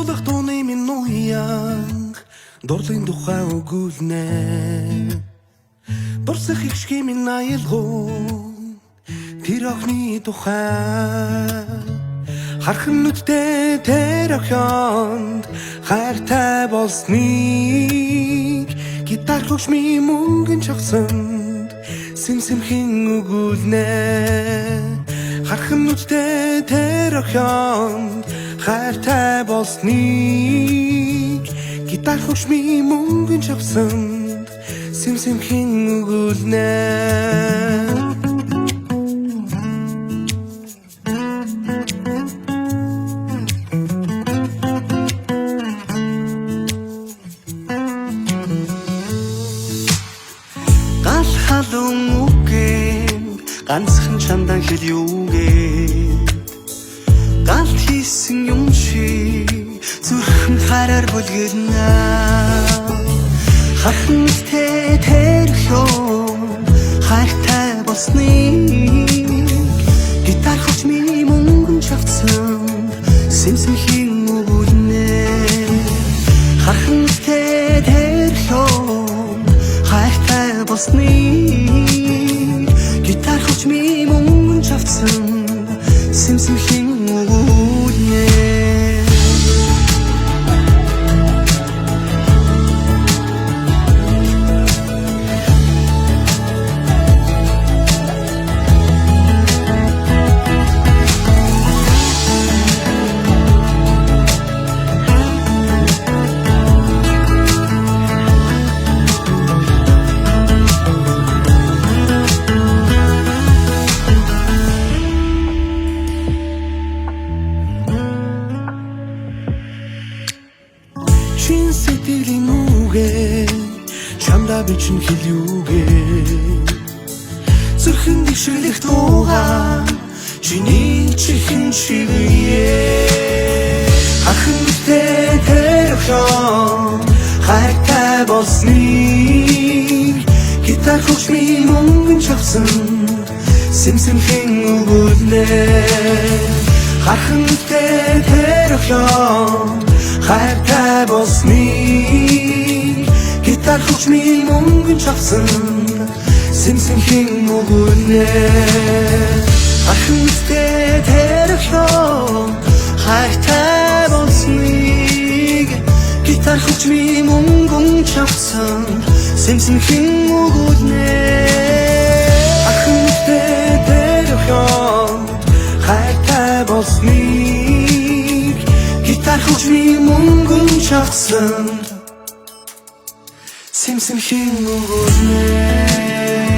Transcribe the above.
Дуулах дууны минь уян дурлын тухай өгүүлнэ дурсах их шиг минь аялгуу тэр охины тухай хархан нүдтэй тэр охинд хайртай болсныг гитар хөгжмийн мөнгөн чагсанд сэмсэмхэн өгүүлнэ хархан нүдтэй тэр охинд хайртай болсныг гитар хөгжмийн мөнгөн чагсанд сэмсэмхэн өгүүлнэ халуун үгэн ганцхан чамдан хэл юугээд галт хийсэн юм шиг зүрхэн хараар бүлгэрнэ хатантай тэрхөө хайртай болсныг гитар хөгжмийн мөнгөн чавцсан сэмсэмхэн өгүүлнэ хатантай тэрхөө хайртай болсныг гитар хөгжмийн мөнгөн чавцсан сэмсэмхэн өгүүлнэ чин сэтгэлийн үгээ чамда бичин хэлүүгээ зүрхэн дэвширлэх дуугаа чиний чихэн шивээ ахын нүдтэй тэр охин хайртай болсныг гитар хөгжмийн мөнгөн чавсан сэмсэмхэн өгүүлнэ ахын нүдтэй тэр охин хайртай болсныг гитар хөгжмийн мөнгөн чавсан сэмсэмхэн өгүүлнэ ахын нүдтэй тэр охин хайртай болсныг гитар хөгжмийн мөнгөн чавсан сэмсэмхэн өгүүлнэ ахын нүдтэй тэр охин хайртай болсныг гитар хөгжмийн мөнгөн чавсан сэмсэмхэн өгүүлнэ